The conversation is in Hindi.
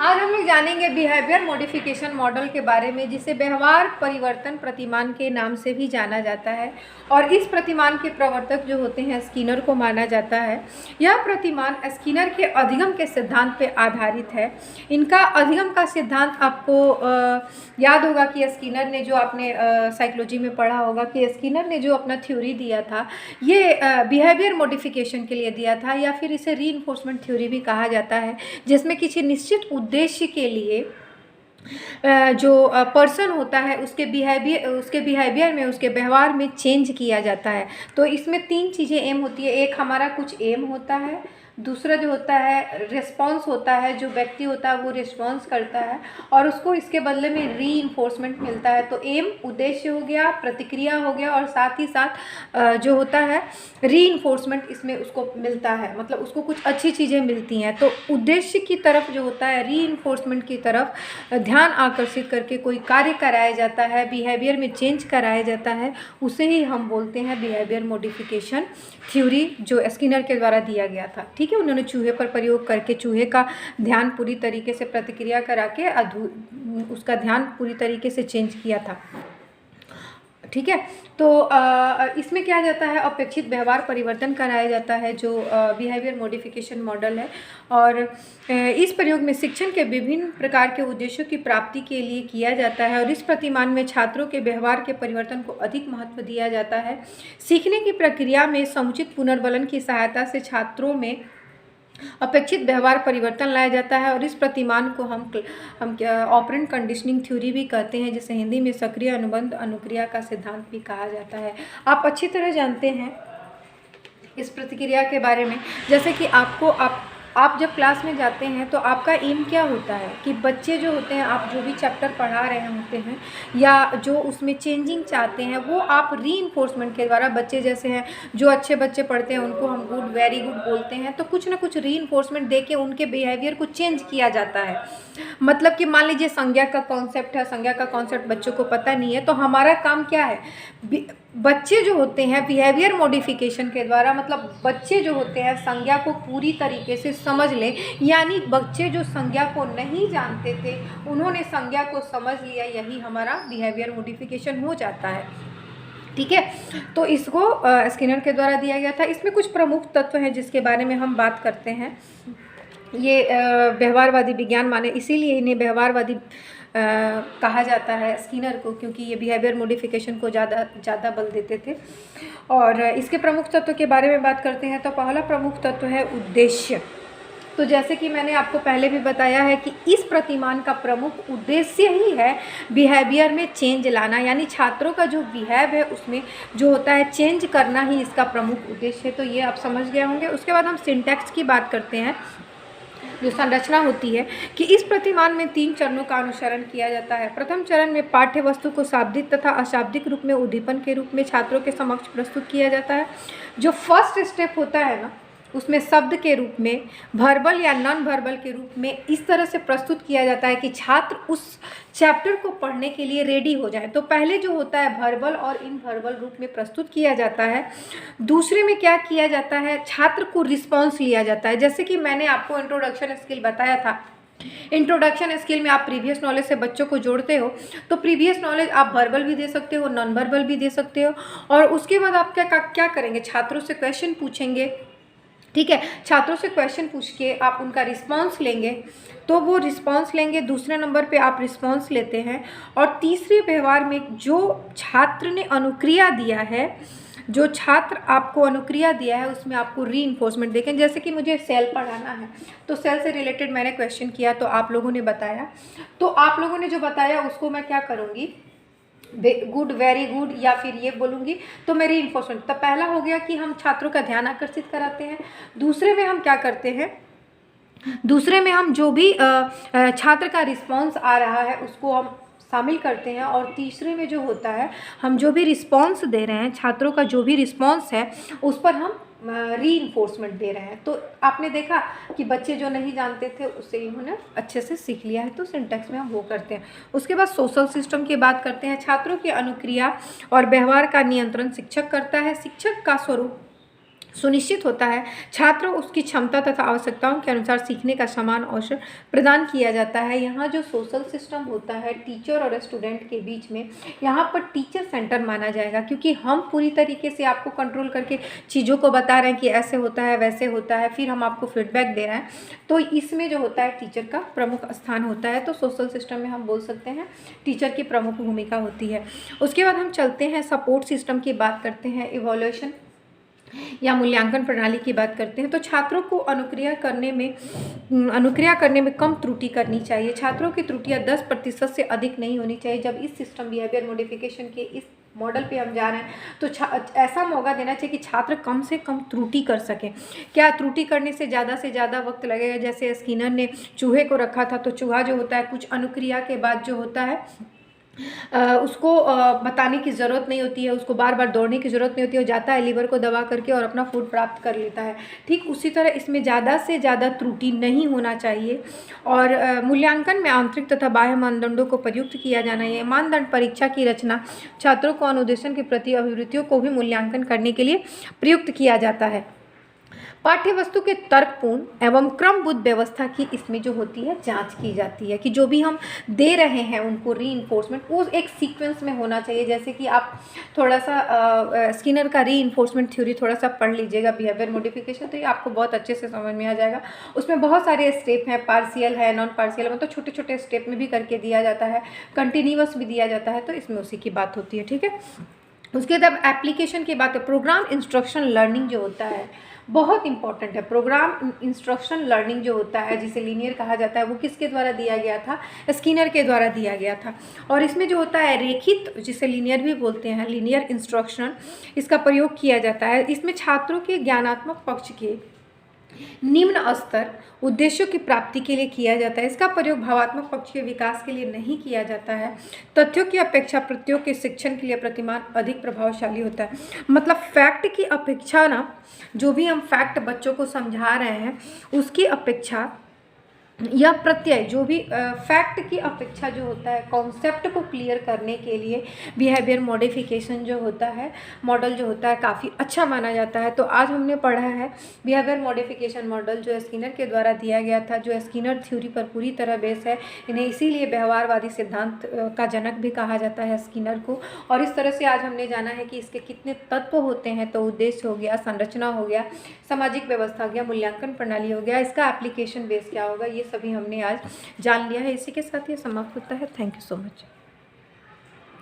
आज हम लोग जानेंगे बिहेवियर मॉडिफिकेशन मॉडल के बारे में, जिसे व्यवहार परिवर्तन प्रतिमान के नाम से भी जाना जाता है। और इस प्रतिमान के प्रवर्तक जो होते हैं स्किनर को माना जाता है। यह प्रतिमान स्किनर के अधिगम के सिद्धांत पे आधारित है। इनका अधिगम का सिद्धांत आपको याद होगा कि स्किनर ने जो आपने साइकोलॉजी में पढ़ा होगा कि स्किनर ने जो अपना थ्योरी दिया था ये बिहेवियर मॉडिफिकेशन के लिए दिया था, या फिर इसे रीइंफोर्समेंट थ्योरी भी कहा जाता है, जिसमें किसी निश्चित उद्देश्य के लिए जो पर्सन होता है उसके बिहेवियर में, उसके व्यवहार में चेंज किया जाता है। तो इसमें तीन चीज़ें एम होती है। एक हमारा कुछ एम होता है, दूसरा जो होता है रिस्पॉन्स होता है, जो व्यक्ति होता है वो रिस्पॉन्स करता है और उसको इसके बदले में रीइंफोर्समेंट मिलता है। तो एम उद्देश्य हो गया, प्रतिक्रिया हो गया, और साथ ही साथ जो होता है रीइंफोर्समेंट इसमें उसको मिलता है, मतलब उसको कुछ अच्छी चीज़ें मिलती हैं। तो उद्देश्य की तरफ जो होता है, रीइंफोर्समेंट की तरफ ध्यान आकर्षित करके कोई कार्य कराया जाता है, बिहेवियर में चेंज कराया जाता है, उसे ही हम बोलते हैं बिहेवियर मॉडिफिकेशन थ्योरी, जो स्किनर के द्वारा दिया गया था। ठीक है, उन्होंने चूहे पर प्रयोग करके चूहे का ध्यान पूरी तरीके से प्रतिक्रिया करा के उसका ध्यान पूरी तरीके से चेंज किया था। ठीक है, तो इसमें क्या जाता है, अपेक्षित व्यवहार परिवर्तन कराया जाता है, जो बिहेवियर मॉडिफिकेशन मॉडल है। और इस प्रयोग में शिक्षण के विभिन्न प्रकार के उद्देश्यों की प्राप्ति के लिए किया जाता है, और इस प्रतिमान में छात्रों के व्यवहार के परिवर्तन को अधिक महत्व दिया जाता है। सीखने की प्रक्रिया में समुचित पुनर्बलन की सहायता से छात्रों में अपेक्षित व्यवहार परिवर्तन लाया जाता है। और इस प्रतिमान को हम ऑपरेंट कंडीशनिंग थ्योरी भी कहते हैं, जिसे हिंदी में सक्रिय अनुबंध अनुक्रिया का सिद्धांत भी कहा जाता है। आप अच्छी तरह जानते हैं इस प्रतिक्रिया के बारे में। जैसे कि आप जब क्लास में जाते हैं तो आपका एम क्या होता है कि बच्चे जो होते हैं, आप जो भी चैप्टर पढ़ा रहे होते हैं या जो उसमें चेंजिंग चाहते हैं, वो आप रीइंफोर्समेंट के द्वारा, बच्चे जैसे हैं जो अच्छे बच्चे पढ़ते हैं उनको हम गुड वेरी गुड बोलते हैं, तो कुछ ना कुछ रीइंफोर्समेंट दे के उनके बिहेवियर को चेंज किया जाता है। मतलब कि मान लीजिए संज्ञा का कॉन्सेप्ट है, संज्ञा का कॉन्सेप्ट बच्चों को पता नहीं है, तो हमारा काम क्या है, बच्चे जो होते हैं बिहेवियर मॉडिफिकेशन के द्वारा, मतलब बच्चे जो होते हैं संज्ञा को पूरी तरीके से समझ लें। यानी बच्चे जो संज्ञा को नहीं जानते थे उन्होंने संज्ञा को समझ लिया, यही हमारा बिहेवियर मॉडिफिकेशन हो जाता है। ठीक है, तो इसको स्किनर के द्वारा दिया गया था। इसमें कुछ प्रमुख तत्व हैं जिसके बारे में हम बात करते हैं। ये व्यवहारवादी विज्ञान माने, इसीलिए इन्हें व्यवहारवादी कहा जाता है स्किनर को, क्योंकि ये बिहेवियर मॉडिफिकेशन को ज़्यादा बल देते थे। और इसके प्रमुख तत्व के बारे में बात करते हैं तो पहला प्रमुख तत्व है उद्देश्य। तो जैसे कि मैंने आपको पहले भी बताया है कि इस प्रतिमान का प्रमुख उद्देश्य ही है बिहेवियर में चेंज लाना, यानी छात्रों का जो बिहेव है उसमें जो होता है चेंज करना ही इसका प्रमुख उद्देश्य है। तो ये आप समझ गए होंगे। उसके बाद हम सिंटैक्स की बात करते हैं, जो संरचना होती है कि इस प्रतिमान में 3 चरणों का अनुसरण किया जाता है। प्रथम चरण में पाठ्य वस्तु को शाब्दिक तथा अशाब्दिक रूप में उद्दीपन के रूप में छात्रों के समक्ष प्रस्तुत किया जाता है। जो फर्स्ट स्टेप होता है ना, उसमें शब्द के रूप में, वर्बल या नॉन वर्बल के रूप में इस तरह से प्रस्तुत किया जाता है कि छात्र उस चैप्टर को पढ़ने के लिए रेडी हो जाए। तो पहले जो होता है वर्बल और इनवर्बल रूप में प्रस्तुत किया जाता है। दूसरे में क्या किया जाता है, छात्र को रिस्पॉन्स लिया जाता है। जैसे कि मैंने आपको इंट्रोडक्शन स्किल बताया था, इंट्रोडक्शन स्किल में आप प्रीवियस नॉलेज से बच्चों को जोड़ते हो, तो प्रीवियस नॉलेज आप वर्बल भी दे सकते हो, नॉन वर्बल भी दे सकते हो। और उसके बाद आप क्या करेंगे, छात्रों से क्वेश्चन पूछेंगे। ठीक है, छात्रों से क्वेश्चन पूछ के आप उनका रिस्पांस लेंगे, तो वो रिस्पांस लेंगे। दूसरे नंबर पे आप रिस्पांस लेते हैं, और तीसरे व्यवहार में जो छात्र ने अनुक्रिया दिया है, जो छात्र आपको अनुक्रिया दिया है उसमें आपको रीइंफोर्समेंट देखें। जैसे कि मुझे सेल पढ़ाना है, तो सेल से रिलेटेड मैंने क्वेश्चन किया, तो आप लोगों ने बताया, तो आप लोगों ने जो बताया उसको मैं क्या करूँगी, गुड वेरी गुड या फिर ये बोलूँगी, तो मेरी इन्फोर्समेंट। तो पहला हो गया कि हम छात्रों का ध्यान आकर्षित कराते हैं। दूसरे में हम क्या करते हैं, दूसरे में हम जो भी छात्र का रिस्पांस आ रहा है उसको हम शामिल करते हैं। और तीसरे में जो होता है, हम जो भी रिस्पांस दे रहे हैं, छात्रों का जो भी रिस्पांस है उस पर हम रीइंफोर्समेंट दे रहे हैं। तो आपने देखा कि बच्चे जो नहीं जानते थे उससे इन्होंने अच्छे से सीख लिया है। तो सिंटैक्स में हम वो करते हैं। उसके बाद सोशल सिस्टम की बात करते हैं। छात्रों की अनुक्रिया और व्यवहार का नियंत्रण शिक्षक करता है। शिक्षक का स्वरूप सुनिश्चित होता है। छात्र उसकी क्षमता तथा आवश्यकताओं के अनुसार सीखने का समान अवसर प्रदान किया जाता है। यहाँ जो सोशल सिस्टम होता है टीचर और स्टूडेंट के बीच में, यहाँ पर टीचर सेंटर माना जाएगा, क्योंकि हम पूरी तरीके से आपको कंट्रोल करके चीज़ों को बता रहे हैं कि ऐसे होता है वैसे होता है, फिर हम आपको फीडबैक दे रहे हैं, तो इसमें जो होता है टीचर का प्रमुख स्थान होता है। तो सोशल सिस्टम में हम बोल सकते हैं टीचर की प्रमुख भूमिका होती है। उसके बाद हम चलते हैं सपोर्ट सिस्टम की बात करते हैं, इवोल्यूशन या मूल्यांकन प्रणाली की बात करते हैं। तो छात्रों को अनुक्रिया करने में कम त्रुटि करनी चाहिए। छात्रों की त्रुटियां 10% से अधिक नहीं होनी चाहिए। जब इस सिस्टम बिहेवियर मॉडिफिकेशन के इस मॉडल पे हम जा रहे हैं तो ऐसा मौका देना चाहिए कि छात्र कम से कम त्रुटि कर सकें। क्या त्रुटि करने से ज़्यादा वक्त लगेगा? जैसे स्किनर ने चूहे को रखा था, तो चूहा जो होता है कुछ अनुक्रिया के बाद जो होता है उसको बताने की ज़रूरत नहीं होती है, उसको बार बार दौड़ने की ज़रूरत नहीं होती है, वो जाता है लीवर को दबा करके और अपना फूड प्राप्त कर लेता है। ठीक उसी तरह इसमें ज़्यादा से ज़्यादा त्रुटि नहीं होना चाहिए। और मूल्यांकन में आंतरिक तथा बाह्य मानदंडों को प्रयुक्त किया जाना है। मानदंड परीक्षा की रचना छात्रों को अनुदेशन के प्रति अभिवृत्तियों को भी मूल्यांकन करने के लिए प्रयुक्त किया जाता है। पाठ्य वस्तु के तर्कपूर्ण एवं क्रमबद्ध व्यवस्था की इसमें जो होती है जांच की जाती है कि जो भी हम दे रहे हैं उनको रीइंफोर्समेंट वो एक सीक्वेंस में होना चाहिए। जैसे कि आप थोड़ा सा स्किनर का रीइंफोर्समेंट थ्योरी थोड़ा सा पढ़ लीजिएगा, बिहेवियर मॉडिफिकेशन, तो ये आपको बहुत अच्छे से समझ में आ जाएगा। उसमें बहुत सारे स्टेप हैं, पार्शियल है, नॉन पार्शियल है, मतलब छोटे छोटे स्टेप में भी करके दिया जाता है, कंटिन्यूअस भी दिया जाता है, तो इसमें उसी की बात होती है। ठीक है, उसके बाद एप्लीकेशन की बात है। प्रोग्राम इंस्ट्रक्शन लर्निंग जो होता है बहुत इंपॉर्टेंट है। प्रोग्राम इंस्ट्रक्शन लर्निंग जो होता है जिसे लीनियर कहा जाता है, वो किसके द्वारा दिया गया था? स्किनर के द्वारा दिया गया था। और इसमें जो होता है रेखित, जिसे लीनियर भी बोलते हैं, लीनियर इंस्ट्रक्शन, इसका प्रयोग किया जाता है। इसमें छात्रों के ज्ञानात्मक पक्ष के निम्न स्तर उद्देश्यों की प्राप्ति के लिए किया जाता है। इसका प्रयोग भावात्मक पक्ष के विकास के लिए नहीं किया जाता है। तथ्यों की अपेक्षा प्रत्यों के शिक्षण के लिए प्रतिमान अधिक प्रभावशाली होता है। मतलब फैक्ट की अपेक्षा ना, जो भी हम फैक्ट बच्चों को समझा रहे हैं उसकी अपेक्षा या प्रत्यय, जो भी फैक्ट की अपेक्षा जो होता है कॉन्सेप्ट को क्लियर करने के लिए बिहेवियर मॉडिफिकेशन जो होता है, मॉडल जो होता है, काफ़ी अच्छा माना जाता है। तो आज हमने पढ़ा है बिहेवियर मॉडिफिकेशन मॉडल जो स्किनर के द्वारा दिया गया था, जो स्किनर थ्योरी पर पूरी तरह बेस है। इन्हें इसीलिए व्यवहारवादी सिद्धांत का जनक भी कहा जाता है स्किनर को। और इस तरह से आज हमने जाना है कि इसके कितने तत्व होते हैं। तो उद्देश्य हो गया, संरचना हो गया, सामाजिक व्यवस्था हो गया, मूल्यांकन प्रणाली हो गया, इसका एप्लीकेशन बेस क्या होगा, ये सभी हमने आज जान लिया है। इसी के साथ ये समाप्त होता है। Thank you so much.